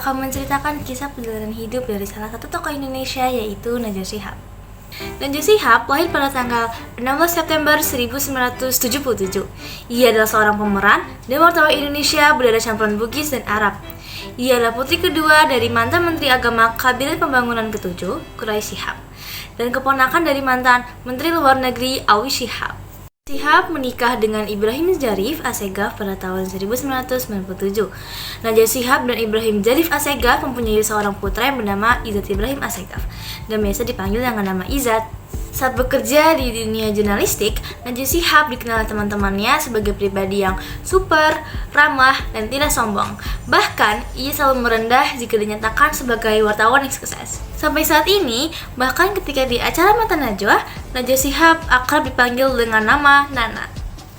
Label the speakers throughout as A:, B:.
A: akan menceritakan kisah perjalanan hidup dari salah satu tokoh Indonesia, yaitu Najwa Shihab. Najwa Shihab lahir pada tanggal 16 September 1977. Ia adalah seorang pemeran dan wartawan Indonesia berdarah campuran Bugis dan Arab. Ia adalah putri kedua dari mantan Menteri Agama Kabinet Pembangunan ke-7, Quraish Shihab, dan keponakan dari mantan Menteri Luar Negeri Alwi Shihab. Shihab menikah dengan Ibrahim Zarif Assegaf pada tahun 1997. Najwa Shihab dan Ibrahim Zarif Assegaf mempunyai seorang putra yang bernama Izzat Ibrahim Assegaf dan biasa dipanggil dengan nama Izzat. Saat bekerja di dunia jurnalistik, Najwa Shihab dikenal teman-temannya sebagai pribadi yang super, ramah, dan tidak sombong. Bahkan, ia selalu merendah jika dinyatakan sebagai wartawan yang sukses. Sampai saat ini, bahkan ketika di acara Mata Najwa, Najwa Shihab akrab dipanggil dengan nama Nana.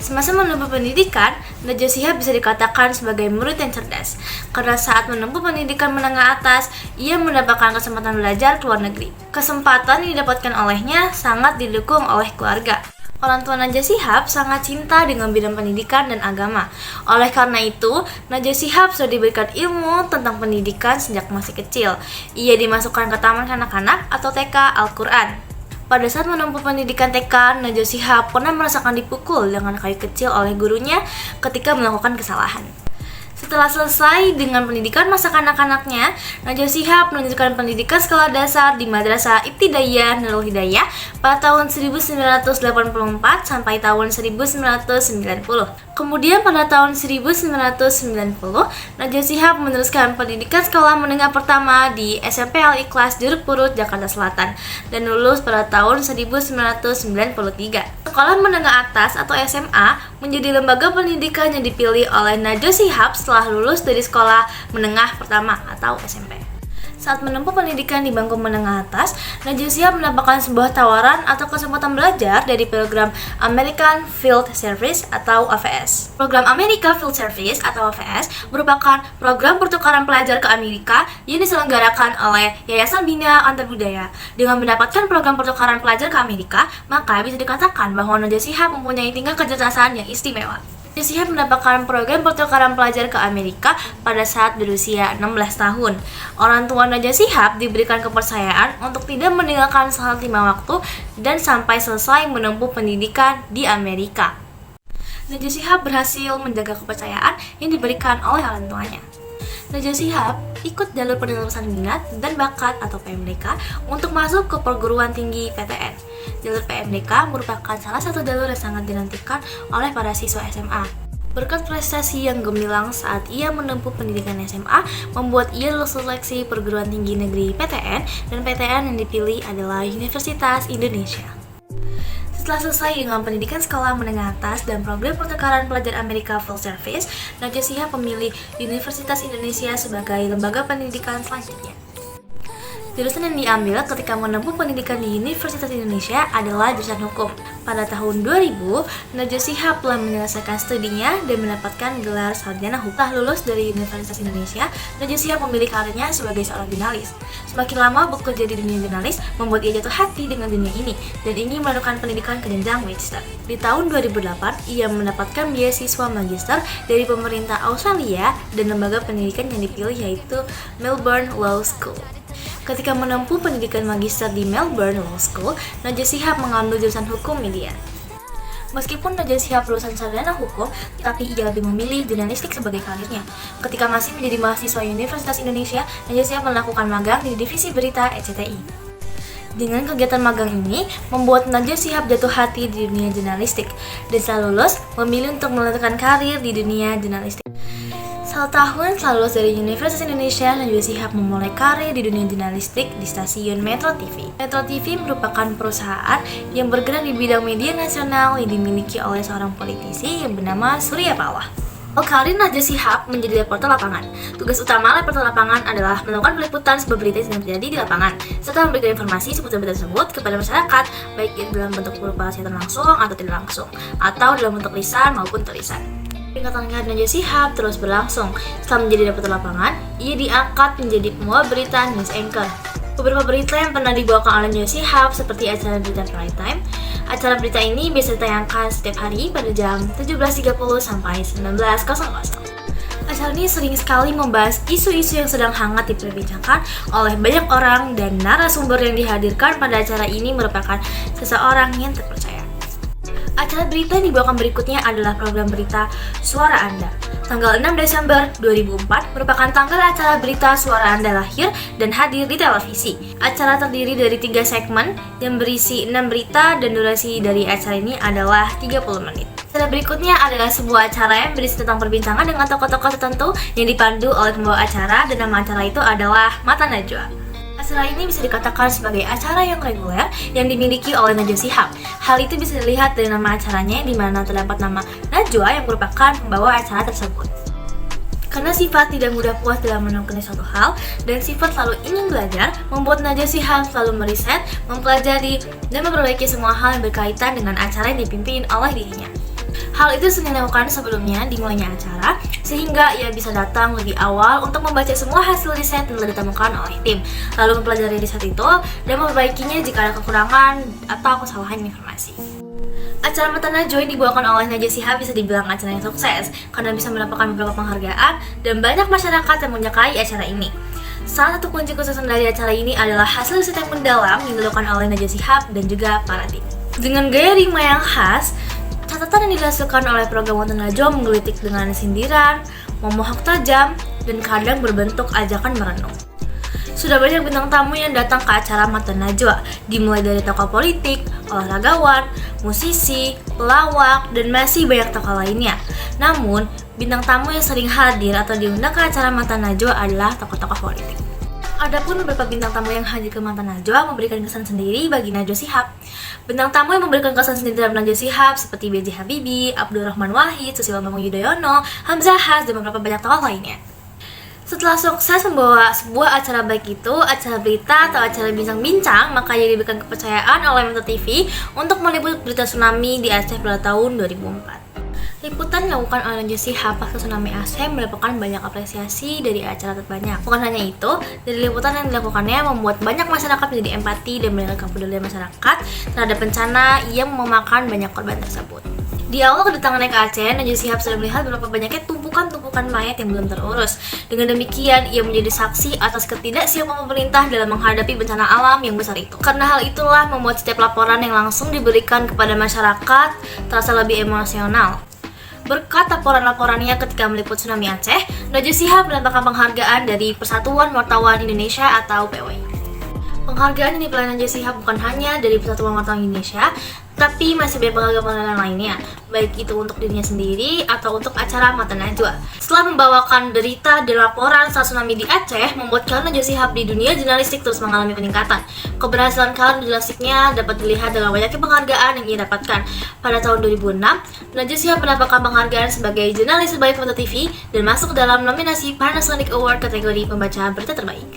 A: Semasa menempuh pendidikan, Najwa Shihab bisa dikatakan sebagai murid yang cerdas, karena saat menempuh pendidikan menengah atas, ia mendapatkan kesempatan belajar ke luar negeri. Kesempatan yang didapatkan olehnya sangat didukung oleh keluarga. Orang tua Najwa Shihab sangat cinta dengan bidang pendidikan dan agama. Oleh karena itu, Najwa Shihab sudah diberikan ilmu tentang pendidikan sejak masih kecil. Ia dimasukkan ke Taman Kanak-kanak atau TK Al-Quran. Pada saat menempuh pendidikan TK, Najwa Shihab pernah merasakan dipukul dengan kayu kecil oleh gurunya ketika melakukan kesalahan. Setelah selesai dengan pendidikan masa kanak-kanaknya, Najwa Shihab melanjutkan pendidikan sekolah dasar di Madrasah Ibtidaiyah Nurul Hidayah pada tahun 1984 sampai tahun 1990. Kemudian pada tahun 1990, Najwa Shihab meneruskan pendidikan sekolah menengah pertama di SMP Al-Ikhlas Jeruk Purut, Jakarta Selatan dan lulus pada tahun 1993. Sekolah menengah atas atau SMA menjadi lembaga pendidikan yang dipilih oleh Najwa Shihab setelah lulus dari sekolah menengah pertama atau SMP. Saat menempuh pendidikan di bangku menengah atas, Najwa Shihab mendapatkan sebuah tawaran atau kesempatan belajar dari program American Field Service atau AFS. Program American Field Service atau AFS merupakan program pertukaran pelajar ke Amerika yang diselenggarakan oleh Yayasan Bina Antarbudaya. Dengan mendapatkan program pertukaran pelajar ke Amerika, maka bisa dikatakan bahwa Najwa Shihab mempunyai tingkat kecerdasan yang istimewa. Najwa Shihab mendapatkan program pertukaran pelajar ke Amerika pada saat berusia 16 tahun. Orang tua Najwa Shihab diberikan kepercayaan untuk tidak meninggalkan salat 5 waktu dan sampai selesai menempuh pendidikan di Amerika. Najwa Shihab berhasil menjaga kepercayaan yang diberikan oleh orang tuanya. Najwa Shihab ikut jalur penelusuran minat dan bakat atau PMDK untuk masuk ke perguruan tinggi PTN. Jalur PMDK merupakan salah satu jalur yang sangat dinantikan oleh para siswa SMA. Berkat prestasi yang gemilang saat ia menempuh pendidikan SMA, membuat ia lulus seleksi perguruan tinggi negeri PTN, dan PTN yang dipilih adalah Universitas Indonesia. Setelah selesai dengan pendidikan sekolah menengah atas dan program pertukaran pelajar Amerika Field Service, Najwa Shihab memilih Universitas Indonesia sebagai lembaga pendidikan selanjutnya. Jurusan yang diambil ketika menempuh pendidikan di Universitas Indonesia adalah jurusan hukum. Pada tahun 2000, Najwa Shihab telah menyelesaikan studinya dan mendapatkan gelar sarjana hukum. Setelah lulus dari Universitas Indonesia, Najwa Shihab memilih karirnya sebagai seorang jurnalis. Semakin lama bekerja di dunia jurnalis, membuat ia jatuh hati dengan dunia ini dan ingin melakukan pendidikan ke jenjang magister. Di tahun 2008, ia mendapatkan beasiswa magister dari pemerintah Australia dan lembaga pendidikan yang dipilih yaitu Melbourne Law School. Ketika menempuh pendidikan magister di Melbourne Law School, Najwa Shihab mengambil jurusan hukum media. Meskipun Najwa Shihab lulusan sarjana hukum, tetapi ia lebih memilih jurnalistik sebagai karirnya. Ketika masih menjadi mahasiswa Universitas Indonesia, Najwa Shihab melakukan magang di divisi berita RCTI. Dengan kegiatan magang ini, membuat Najwa Shihab jatuh hati di dunia jurnalistik dan setelah lulus, memilih untuk melanjutkan karir di dunia jurnalistik. 1 tahun setelah lulus dari Universitas Indonesia, Najwa Shihab memulai karir di dunia jurnalistik di stasiun Metro TV. Metro TV merupakan perusahaan yang bergerak di bidang media nasional yang dimiliki oleh seorang politisi yang bernama Surya Paloh. Karir Najwa Shihab menjadi reporter lapangan. Tugas utama reporter lapangan adalah melakukan peliputan sebuah berita yang terjadi di lapangan, serta memberikan informasi seputar berita tersebut kepada masyarakat, baik itu dalam bentuk berupa siaran langsung atau tidak langsung, atau dalam bentuk lisan maupun tulisan. Peningkatan karir Najwa Shihab terus berlangsung. Setelah menjadi reporter lapangan, ia diangkat menjadi pembawa berita news anchor. Beberapa berita yang pernah dibawakan oleh Najwa Shihab seperti acara berita prime time. Acara berita ini biasa ditayangkan setiap hari pada jam 17.30 sampai 19.00. Acara ini sering sekali membahas isu-isu yang sedang hangat diperbincangkan oleh banyak orang, dan narasumber yang dihadirkan pada acara ini merupakan seseorang yang terpercaya. Acara berita yang dibawakan berikutnya adalah program berita Suara Anda. Tanggal 6 Desember 2004 merupakan tanggal acara berita Suara Anda lahir dan hadir di televisi. Acara terdiri dari 3 segmen yang berisi 6 berita, dan durasi dari acara ini adalah 30 menit. Acara berikutnya adalah sebuah acara yang berisi tentang perbincangan dengan tokoh-tokoh tertentu yang dipandu oleh pembawa acara, dan nama acara itu adalah Mata Najwa. Acara ini bisa dikatakan sebagai acara yang reguler yang dimiliki oleh Najwa Shihab. Hal itu bisa dilihat dari nama acaranya, di mana terdapat nama Najwa yang merupakan pembawa acara tersebut. Karena sifat tidak mudah puas dalam menekuni suatu hal dan sifat selalu ingin belajar, membuat Najwa Shihab selalu meriset, mempelajari, dan memperbaiki semua hal yang berkaitan dengan acara yang dipimpin oleh dirinya. Hal itu sering dilakukan sebelumnya dimulainya acara, sehingga ia bisa datang lebih awal untuk membaca semua hasil riset yang telah ditemukan oleh tim, lalu mempelajari riset itu dan memperbaikinya jika ada kekurangan atau kesalahan informasi. Acara Mata Najwa yang dibawakan oleh Najwa Shihab bisa dibilang acara yang sukses karena bisa mendapatkan beberapa penghargaan dan banyak masyarakat yang menyukai acara ini. Salah satu kunci kesuksesan dari acara ini adalah hasil riset yang mendalam yang dilakukan oleh Najwa Shihab dan juga para tim. Dengan gaya rima yang khas, catatan yang dihasilkan oleh program Mata Najwa menggelitik dengan sindiran, memohon tajam, dan kadang berbentuk ajakan merenung. Sudah banyak bintang tamu yang datang ke acara Mata Najwa, dimulai dari tokoh politik, olahragawan, musisi, pelawak, dan masih banyak tokoh lainnya. Namun, bintang tamu yang sering hadir atau diundang ke acara Mata Najwa adalah tokoh-tokoh politik. Adapun beberapa bintang tamu yang hadir ke Mata Najwa memberikan kesan sendiri bagi Najwa Shihab. Bintang tamu yang memberikan kesan sendiri terhadap Najwa Shihab seperti B.J. Habibie, Abdurrahman Wahid, Susilo Bambang Yudhoyono, Hamzah Has, dan beberapa banyak tokoh lainnya. Setelah sukses membawa sebuah acara baik itu, acara berita atau acara bincang-bincang, maka ia diberikan kepercayaan oleh Metro TV untuk meliput berita tsunami di Aceh pada tahun 2004. Liputan dilakukan oleh Najwa Shihab pasca tsunami Aceh mendapatkan banyak apresiasi dari acara terbanyak. Bukan hanya itu, dari liputan yang dilakukannya membuat banyak masyarakat menjadi empati dan meningkatkan kepedulian masyarakat terhadap bencana yang memakan banyak korban tersebut. Di awal kedatangannya ke Aceh, Najwa Shihab sudah melihat berapa banyaknya tumpukan-tumpukan mayat yang belum terurus. Dengan demikian, ia menjadi saksi atas ketidaksiapan pemerintah dalam menghadapi bencana alam yang besar itu. Karena hal itulah membuat setiap laporan yang langsung diberikan kepada masyarakat terasa lebih emosional. Berkat laporan-laporannya ketika meliput tsunami Aceh, Najwa Shihab mendapatkan penghargaan dari Persatuan Wartawan Indonesia atau PWI. Penghargaan yang dipelai Najwa Shihab bukan hanya dari Persatuan Wartawan Indonesia, tapi masih banyak penghargaan lainnya, baik itu untuk dirinya sendiri atau untuk acara Mata Najwa. Setelah membawakan berita dan laporan saat tsunami di Aceh, membuat karir Najwa Shihab di dunia jurnalistik terus mengalami peningkatan. Keberhasilan karir jurnalistiknya dapat dilihat dengan banyaknya penghargaan yang ia dapatkan. Pada tahun 2006, Najwa Shihab mendapatkan penghargaan sebagai jurnalis terbaik Metro TV dan masuk dalam nominasi Panasonic Award kategori pembaca berita terbaik.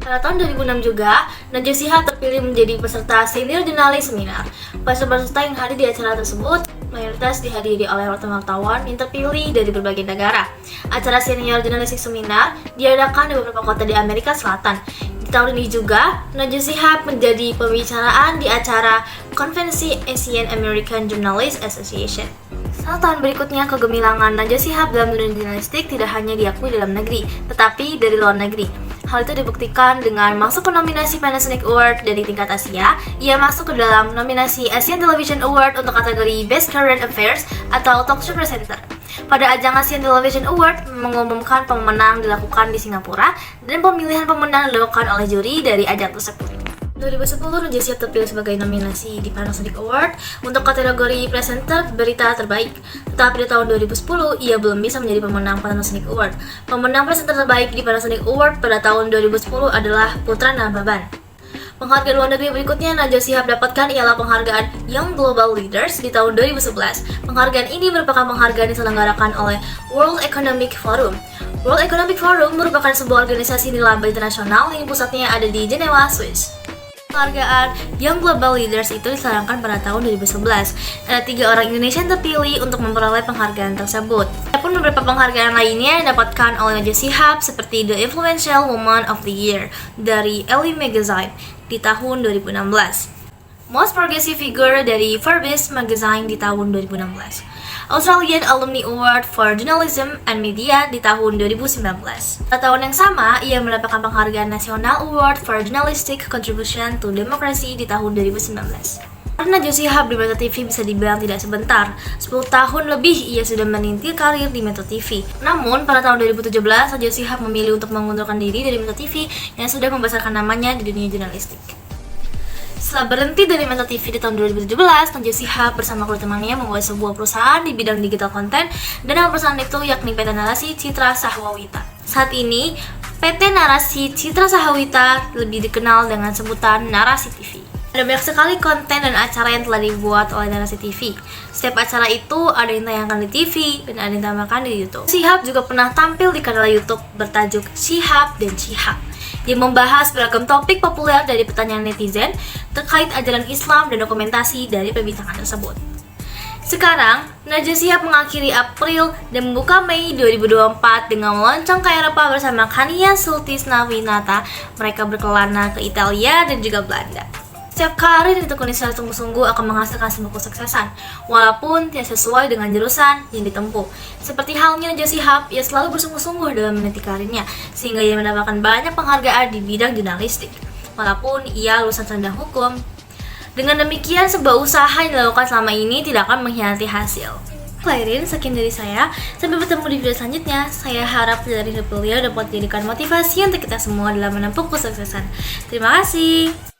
A: Pada tahun 2006 juga, Najwa Shihab terpilih menjadi peserta senior jurnalis seminar. Peserta yang hadir di acara tersebut mayoritas dihadiri oleh wartawan yang terpilih dari berbagai negara. Acara senior jurnalistik seminar diadakan di beberapa kota di Amerika Selatan. Di tahun ini juga, Najwa Shihab menjadi pembicaraan di acara Konvensi Asian American Journalists Association. Saat tahun berikutnya, kegemilangan Najwa Shihab dalam dunia jurnalistik tidak hanya diakui dalam negeri, tetapi dari luar negeri. Hal itu dibuktikan dengan masuk ke nominasi Panasonic Award dari tingkat Asia. Ia masuk ke dalam nominasi Asian Television Award untuk kategori Best Current Affairs atau Talk Show Presenter. Pada ajang Asian Television Award, mengumumkan pemenang dilakukan di Singapura dan pemilihan pemenang dilakukan oleh juri dari ajang tersebut. 2010, Najwa Shihab terpilih sebagai nominasi di Panasonic Award untuk kategori presenter berita terbaik. Tetapi di tahun 2010, ia belum bisa menjadi pemenang Panasonic Award. Pemenang presenter terbaik di Panasonic Award pada tahun 2010 adalah Putra Nababan. Penghargaan luar negeri berikutnya Najwa Shihab dapatkan ialah penghargaan Young Global Leaders di tahun 2011. Penghargaan ini merupakan penghargaan yang diselenggarakan oleh World Economic Forum. World Economic Forum merupakan sebuah organisasi nilaba internasional yang pusatnya ada di Jenewa, Swiss. Penghargaan Young Global Leaders itu diselenggarakan pada tahun 2011. Ada 3 orang Indonesia yang terpilih untuk memperoleh penghargaan tersebut. Adapun beberapa penghargaan lainnya yang didapatkan oleh Najwa Shihab seperti The Influential Woman of the Year dari Elle Magazine di tahun 2016. Most Progressive Figure dari Forbes Magazine di tahun 2016. Australian Alumni Award for Journalism and Media di tahun 2019. Pada tahun yang sama, ia mendapatkan penghargaan National Award for Journalistic Contribution to Democracy di tahun 2019. Karena Najwa Shihab di Metro TV bisa dibilang tidak sebentar, 10 tahun lebih ia sudah menintir karir di Metro TV. Namun, pada tahun 2017, Najwa Shihab memilih untuk mengundurkan diri dari Metro TV yang sudah membesarkan namanya di dunia jurnalistik. Setelah berhenti dari Metro TV di tahun 2017, Najwa Shihab bersama kru temannya membuat sebuah perusahaan di bidang digital content, dan nama perusahaan itu yakni PT Narasi Citra Sahwawita. Saat ini, PT Narasi Citra Sahwawita lebih dikenal dengan sebutan Narasi TV. Ada banyak sekali konten dan acara yang telah dibuat oleh Narasi TV. Setiap acara itu ada yang tayangkan di TV dan ada yang ditayangkan di YouTube. Shihab juga pernah tampil di kanal YouTube bertajuk Shihab dan Shihab yang membahas beragam topik populer dari pertanyaan netizen terkait ajaran Islam dan dokumentasi dari perbincangan tersebut. Sekarang, Najwa Shihab mengakhiri April dan membuka Mei 2024 dengan meloncong ke Eropa bersama Kania Sultisnawinata. Mereka berkelana ke Italia dan juga Belanda. Setiap karir yang ditekuni secara sungguh-sungguh akan menghasilkan sebuah kesuksesan, walaupun tidak sesuai dengan jurusan yang ditempuh. Seperti halnya Najwa Shihab, ia selalu bersungguh-sungguh dalam meniti karirnya, sehingga ia mendapatkan banyak penghargaan di bidang jurnalistik, walaupun ia lulusan sarjana hukum. Dengan demikian, sebuah usaha yang dilakukan selama ini tidak akan mengkhianati hasil. Khairin, sekian dari saya. Sampai bertemu di video selanjutnya. Saya harap dari hidup beliau dapat dijadikan motivasi untuk kita semua dalam menempuh kesuksesan. Terima kasih.